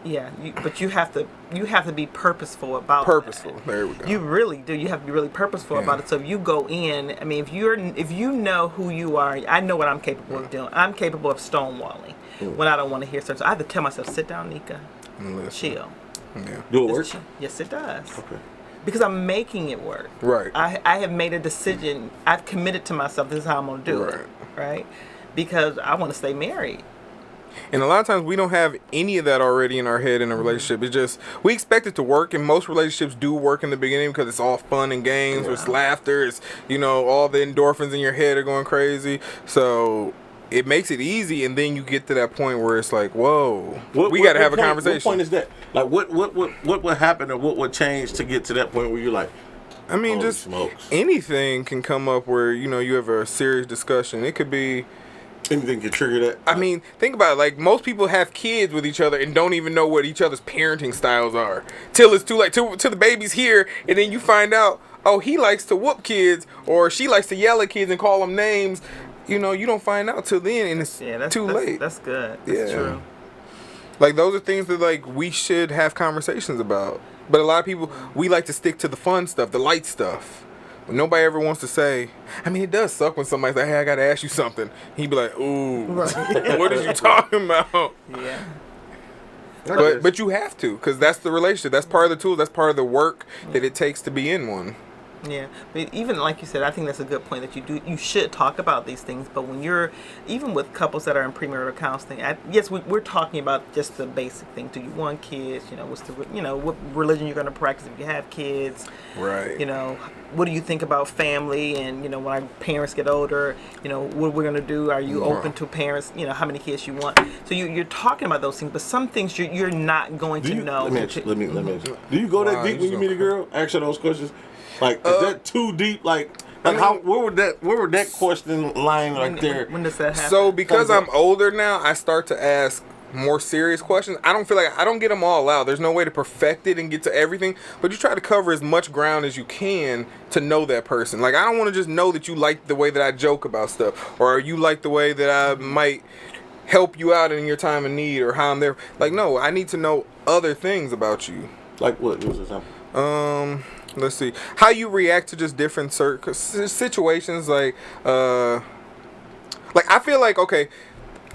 Yeah, but you have to be purposeful about Purposeful. that. There we go. You really do. You have to be really purposeful about it. So if you go in, I mean, if you know who you are, I know what I'm capable of doing. I'm capable of stonewalling when I don't want to hear something. So I have to tell myself, sit down, Nika, chill. Yeah. Do it Just work? chill. Yes, it does. Okay. Because I'm making it work. Right. I have made a decision. I've committed to myself. This is how I'm going to do it. Right. Because I want to stay married. And a lot of times we don't have any of that already in our head in a relationship. It's just, we expect it to work, and most relationships do work in the beginning because it's all fun and games, it's laughter, it's, all the endorphins in your head are going crazy. So it makes it easy, and then you get to that point where it's like, whoa, we got to have a conversation. What point is that? Like, what would happen or what would change to get to that point where you're like, I mean, holy just smokes. anything can come up where, you have a serious discussion. It could be, Anything can trigger that. I mean, think about it. Like, most people have kids with each other and don't even know what each other's parenting styles are till it's too late. Till the baby's here, and then you find out, oh, he likes to whoop kids, or she likes to yell at kids and call them names. You know, you don't find out till then, and it's too late. That's good. That's true. Like, those are things that, like, we should have conversations about. But a lot of people, we like to stick to the fun stuff, the light stuff. Nobody ever wants to say. I mean, it does suck when somebody's like, "Hey, I gotta ask you something." He'd be like, "Ooh, what are you talking about?" Yeah. But you have to, because that's the relationship. That's part of the tool. That's part of the work that it takes to be in one. Yeah, but even like you said, I think that's a good point that you should talk about these things. But when you're, even with couples that are in premarital counseling, yes, we're talking about just the basic things. Do you want kids? You know, what religion you're going to practice if you have kids? Right. You know, what do you think about family? And when our parents get older, what we're going to do? Are you open to parents? How many kids you want? So you're talking about those things, but some things you're not going to know. Let me ask you. Do you go that deep when you meet a girl? Ask her those questions. Like, is that too deep? Like where would that question line right there? When does that happen? So because I'm older now, I start to ask more serious questions. I don't feel like I don't get them all out. There's no way to perfect it and get to everything, but you try to cover as much ground as you can to know that person. Like, I don't want to just know that you like the way that I joke about stuff, or you like the way that I might help you out in your time of need, or how I'm there. Like, no, I need to know other things about you. Like what? Give us an example. Let's see how you react to just different situations. Like I feel like, okay,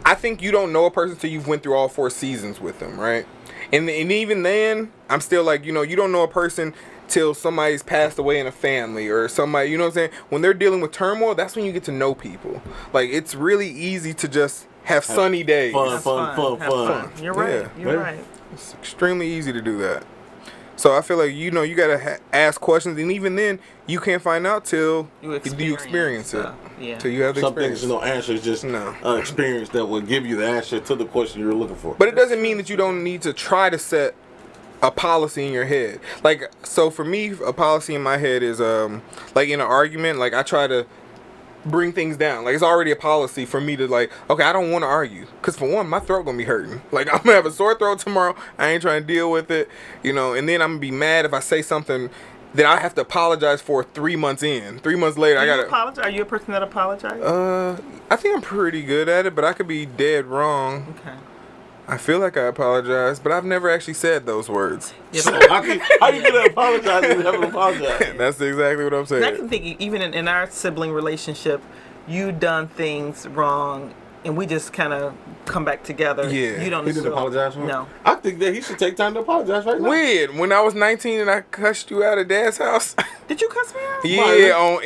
I think you don't know a person till you've went through all 4 seasons with them, right? And even then, I'm still like, you don't know a person till somebody's passed away in a family, or somebody, you know what I'm saying? When they're dealing with turmoil, that's when you get to know people. Like, it's really easy to just have sunny days. Fun. You're right. You're right. It's extremely easy to do that. So I feel like, you gotta ask questions, and even then, you can't find out till you experience it. Yeah. Till you have the Some experience. things, no answers, just experience that will give you the answer to the question you're looking for. But it doesn't mean that you don't need to try to set a policy in your head. Like, so for me, a policy in my head is, like, in an argument, like, I try to bring things down. Like, it's already a policy for me to, like, okay, I don't want to argue, because for one, my throat gonna be hurting. Like, I'm gonna have a sore throat tomorrow. I ain't trying to deal with it, and then I'm gonna be mad if I say something that I have to apologize for 3 months in. 3 months later, I gotta apologize. Are you a person that apologizes? I think I'm pretty good at it, but I could be dead wrong. Okay. I feel like I apologize, but I've never actually said those words. Yeah, so how you gonna apologize if you haven't apologized? That's exactly what I'm saying. I can think, even in our sibling relationship, you done things wrong, and we just kind of come back together. Yeah. You don't He didn't apologize for him? No. I think that he should take time to apologize right now. Weird. When I was 19 and I cussed you out of Dad's house. Did you cuss me out? Yeah,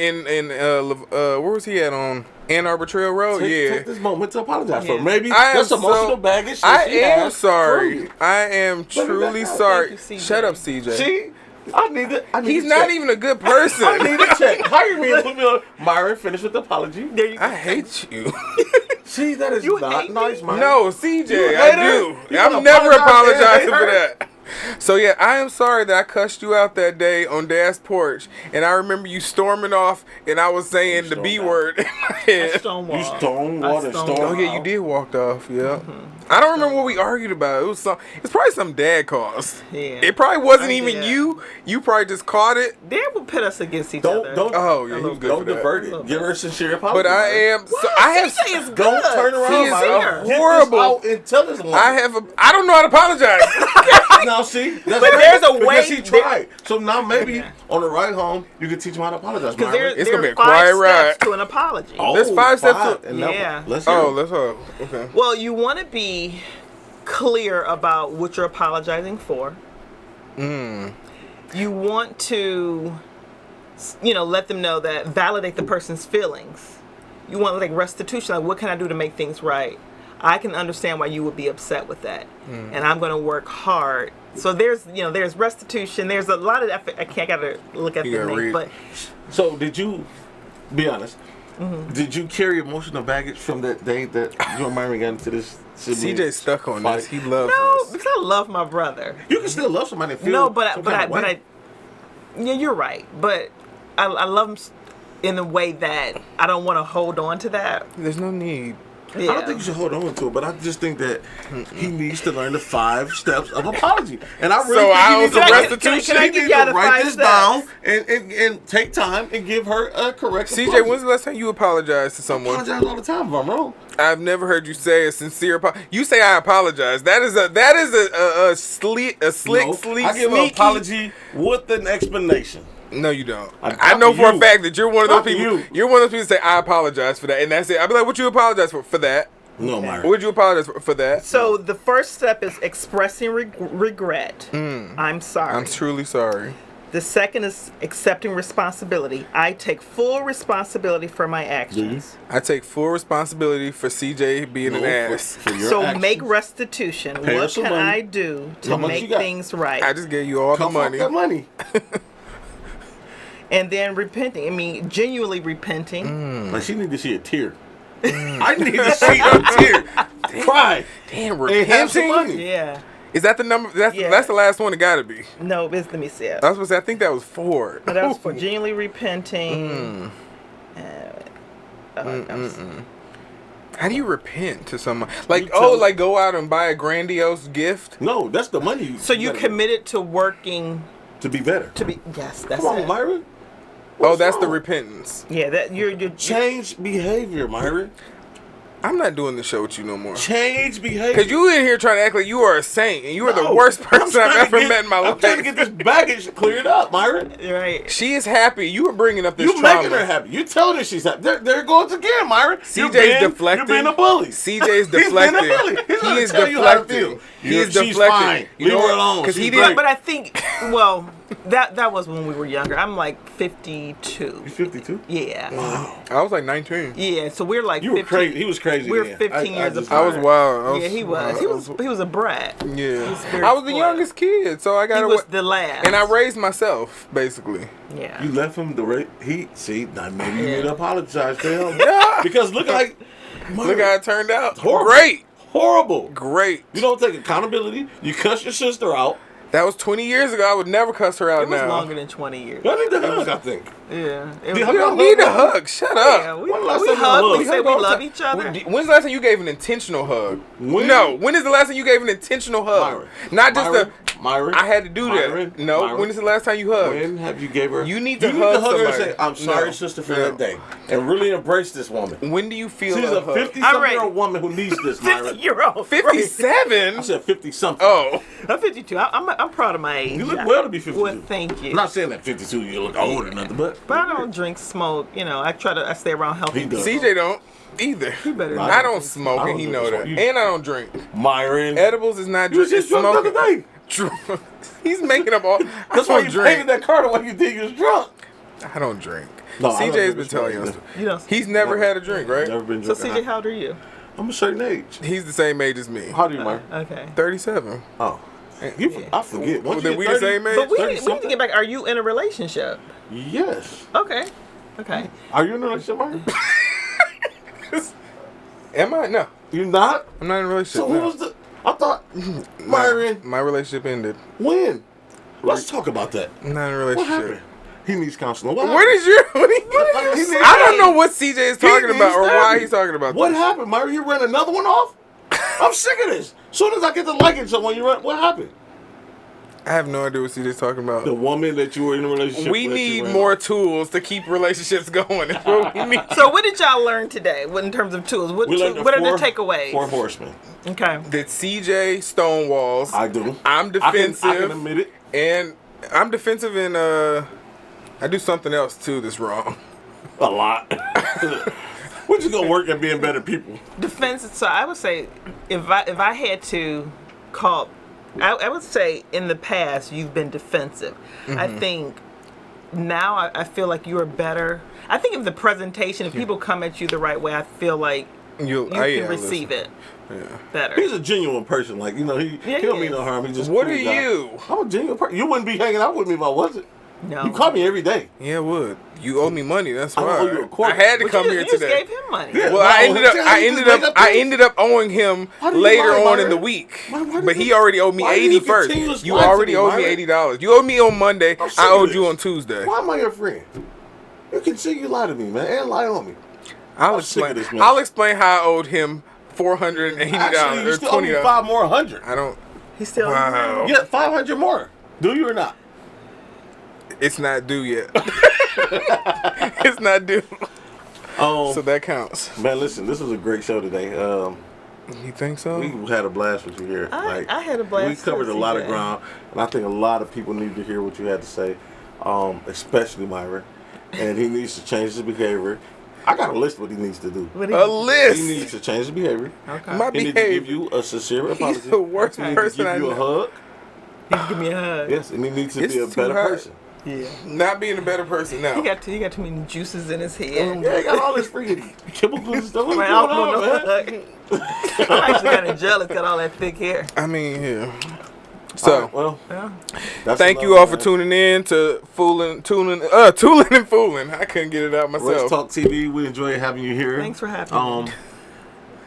where was he at, on Ann Arbor Trail Road? Take this moment to apologize for. Yeah. Maybe that's emotional baggage. I am sorry. I am truly sorry. Thank you, CJ. Shut up, CJ. See? I need He's to not check. even a good person. I need to check. Hire me and put me on. Myron, finish with the apology. There you go. I hate you. See, that is You not hate nice, Myron. No, CJ, You I hater. do. You I'm gonna never apologize apologizing to for hater? that. So yeah, I am sorry that I cussed you out that day on Dad's porch, and I remember you storming off, and I was saying the B word in my head. You Stonewall. Oh yeah, you did walk off. Yeah. I don't remember what we argued about. It's probably some Dad caused. Yeah. It probably wasn't I even did. you. You probably just caught it. Dad will pit us against each Don't. other. Oh yeah, he was good Don't for that. divert it. Give her a sincere apology. But I am. So I have. CJ is good. Don't turn He around, is Myron. Get horrible. this out and tell us. I don't know how to apologize. Now see, that's But there's a because way- he tried. So now maybe on the ride home, you can teach him how to apologize. Because Myron. It's gonna be a there are quiet 5 ride. steps to an apology. There's 5 steps to- And now, Yeah. Let's hear Oh, it. let's hope. Okay. Well, you want to be clear about what you're apologizing for. You want to, let them know that, validate the person's feelings. You want, like, restitution. Like, what can I do to make things right? I can understand why you would be upset with that, and I'm going to work hard. So there's restitution. There's a lot of effort. I gotta look at the name, but So did you, be honest, did you carry emotional baggage from that day that you and Myron got into this? CJ's stuck on fight? this. He loves no, this. because I love my brother. You can still love somebody and feel No, but some kind of way. yeah, you're right. But I love him in a way that I don't want to hold on to that. There's no need. I don't think you should hold on to it, but I just think that he needs to learn the 5 steps of apology. And I really think he needs to restitution. He needs to write this down and take time and give her a correct CJ, apology. when's the last time you apologized to someone? I apologize all the time if I'm wrong. I've never heard you say a sincere apology. You say I apologize. That is a slick, I give an apology with an explanation. No, you don't. I know for a fact that you're one of those people. You're one of those people that say I apologize for that, and that's it. I'd be like, what you apologize for that? No, Myra. What would you apologize for that? So the first step is expressing regret. I'm sorry. I'm truly sorry. The second is accepting responsibility. I take full responsibility for my actions. I take full responsibility for CJ being an ass. For your So actions. make restitution. Pay What some can money. I do to make things right? I just gave you all the money. That money. And then repenting. I mean, genuinely repenting. Like she need to see a tear. I need to see a tear. Cry. Damn, And have some repenting? money. Yeah. Is that the number? That's the last one. It gotta be. No, let me see it. I was supposed to say, I think that was 4. But that was for genuinely repenting. How do you repent to someone? Like, like go out and buy a grandiose gift? No, that's the money. So you committed to working to be better. yes, that's Come on, it. Myra. That's the repentance. Yeah, that you're Change behavior, Myra. I'm not doing the show with you no more. Change behavior. Because you in here trying to act like you are a saint, and you are the worst person I've ever met in my life. I'm trying to get this baggage cleared up, Myra. right. She is happy. You were bringing up this You trauma. making her happy. You telling her she's happy. There it goes again, Myra. CJ's deflecting. You're being a bully. CJ's deflecting. He's being a bully. He's He gonna is tell you how to deflecting. feel. He is She's deflecting. fine. You Leave know her what? alone. Because he She's didn't. great. But I think, well, that was when we were younger. I'm like 52. You 52? Yeah. Wow. I was like 19. Yeah, so we're like You were 15 crazy. He was crazy. We're then. 15 years just- I was apart. wild. Yeah, he was. He was a brat. Yeah. very I was the spoiled. youngest kid, so I got He to. was the last. And I raised myself, basically. Yeah. You left him now maybe you Yeah. need to apologize to him. Yeah. Because look how it turned out. Horrible. Great. horrible. Great. You don't take accountability. You cuss your sister out. That was 20 years ago. I would never cuss her out It was now. longer than 20 years. I need the hug, I think. Yeah. It We was, We don't need a hug. Shut up. yeah, we When the last time you hug. hugged? We say we Hug all love the each other. When's the last time you gave an intentional hug? When? No. When is the last time you gave an intentional hug? Myron. Not just Myron. I had to do Myron. that. No. Myron. When is the last time you hugged? When have you gave her? You need to hug her and somebody. say, "I'm sorry, No. sister, for No. that day," and really embrace this woman. When do you feel She's a hug? 50-something-year-old woman who needs this, Myron. 50-year-old. 57? I said 50-something. Oh. I'm 52. I'm proud of my age. You look well to be 52. Well, thank you. I'm not saying that 52 you look old or nothing, but But I don't drink, smoke. You know, I stay around healthy He does. people. CJ don't either. You better not. I don't smoke, I don't and he do know this that. one. You- And I don't drink. Myron. Edibles is not You was drink. just drunk the other day. Drunk. He's making up all. That's I why don't you drink. painted that card the way you did. You was drunk. I don't drink. No, I don't CJ's drink been as telling well us. either. You know. He's never had a drink, right? Never been So drunk. CJ, how old are you? I'm a certain age. He's the same age as me. How do you, Myron? Okay. 37. Oh. I forget. Once Then you we get the 30, same age? But we 30 need to something? get back. Are you in a relationship? Yes. Okay. Okay. Are you in a relationship, Myron? Am I? No. You not? I'm not in a relationship. So who no. was the? I thought Myron. My relationship ended. When? Let's talk about that. I'm not in a What relationship. happened? He needs counseling. What What happened? is your? What He needs I don't know what CJ is talking He about or needs why therapy. he's talking about What this. happened, Myron? You ran another one off? I'm sick of this. Soon as I get to liking someone, you run. What happened? I have no idea what CJ's talking about. The woman that you were in a relationship We with. you need ran more off. tools to keep relationships going. That's what we need. So what did y'all learn today? What in terms of tools? What, We learned what are the takeaways? 4 horsemen. Okay. That CJ stonewalls. I do. I'm defensive. I can admit it. And I'm defensive and I do something else too that's wrong. A lot. We're just gonna work at being better people. Defense. So I would say, if I had to call, I would say in the past you've been defensive. I think now I feel like you are better. I think if the presentation, if people come at you the right way, I feel like you can receive it better. He's a genuine person. Like, you know, he don't mean no harm. He just What cool are guy. you? I'm a genuine person. You wouldn't be hanging out with me if I wasn't. No. You call me every day. Yeah, it would. You owe me money. That's I why. owe you a quarter. I had to But come you here just today. gave him money. Yeah. Well, I Wow. ended up owing him How do you later lie, on in Myron? the week. Why do But you- he already owed me why do 80 you first. continuously You lie to already me, owed me Myron? $80. You owed me on Monday. I'm sick I of owed you this. on Tuesday. Why am I your friend? You can see you lie to me, man, and lie on me. I'll explain how I owed him $480 Actually, you or still owe me $20. $5 more. I don't. He's still. Wow. Yeah, 500 more. Do you or not? It's not due yet. It's not due. So that counts. Man, listen, this was a great show today. You think so? We had a blast with you here. I had a blast. We covered a lot of ground, and I think a lot of people need to hear what you had to say, especially Myron. And he needs to change his behavior. I got a list of what he needs to do. A list? He needs to change his behavior. Okay. My He needs to give you a sincere apology. He's the worst He needs person to I give you a know. hug. He can give me a hug. Yes, and he needs to It's be a too better hard. person. Yeah. Not being a better person now. He got too many juices in his head. Yeah, he got all this freaking chemicals and stuff. What's Man, going I don't on, know man? hug. I'm actually kind of jealous. Got all that thick hair. I mean, yeah. So, All right, well, Yeah. that's thank you all for tuning in to Toolin and Foolin. I couldn't get it out Let's myself. Talk TV. We enjoy having you here. Thanks for having me.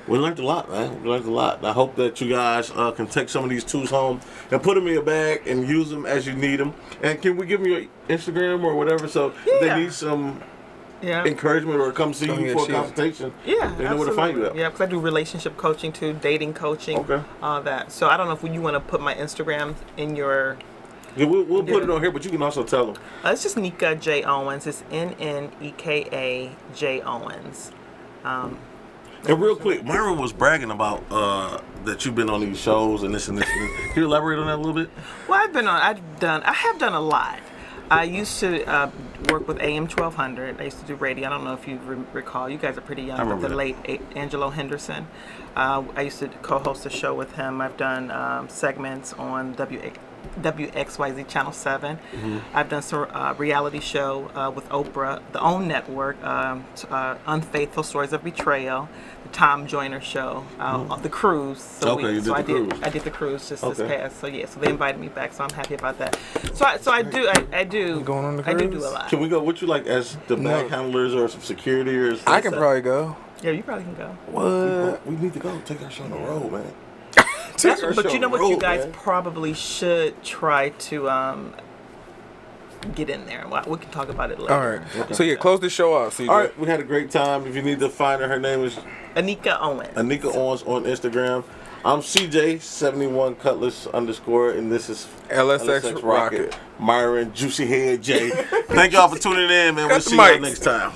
We learned a lot, man. We learned a lot. And I hope that you guys can take some of these tools home and put them in your bag and use them as you need them. And can we give them your Instagram or whatever? So if they need some encouragement or come see you for a consultation, they know where to find you at. Yeah, because I do relationship coaching too, dating coaching, all that. So I don't know if you want to put my Instagram in your... Yeah, we'll put it on here, but you can also tell them. It's just Nika J. Owens. It's Nneka J. Owens. And real quick, Myron was bragging about that you've been on these shows and this and this. Can you elaborate on that a little bit? Well, I have done a lot. I used to work with AM 1200. I used to do radio. I don't know if you recall. You guys are pretty young. But the late Angelo Henderson. I used to co-host a show with him. I've done segments on WXYZ Channel 7. Mm-hmm. I've done some reality show with Oprah, the OWN network, Unfaithful Stories of Betrayal, the Tom Joyner show, the cruise. So you did the cruise. I did the cruise just this past. So so they invited me back. So I'm happy about that. So I do. Going on the cruise? I do a lot. Can we go? What you like as the bag handlers or some security or? I can probably go. Yeah, you probably can go. What? We need to go. Take our show on the road, man. But you know what? You guys probably should try to get in there. We can talk about it later. All right. Okay. So close the show out. All right, we had a great time. If you need to find her name is Nneka Owens. Nneka Owens on Instagram. I'm CJ71 Cutlass _ and this is LSX Rocket. Myron Juicy Head J. Thank y'all for tuning in, man. We'll see y'all next time.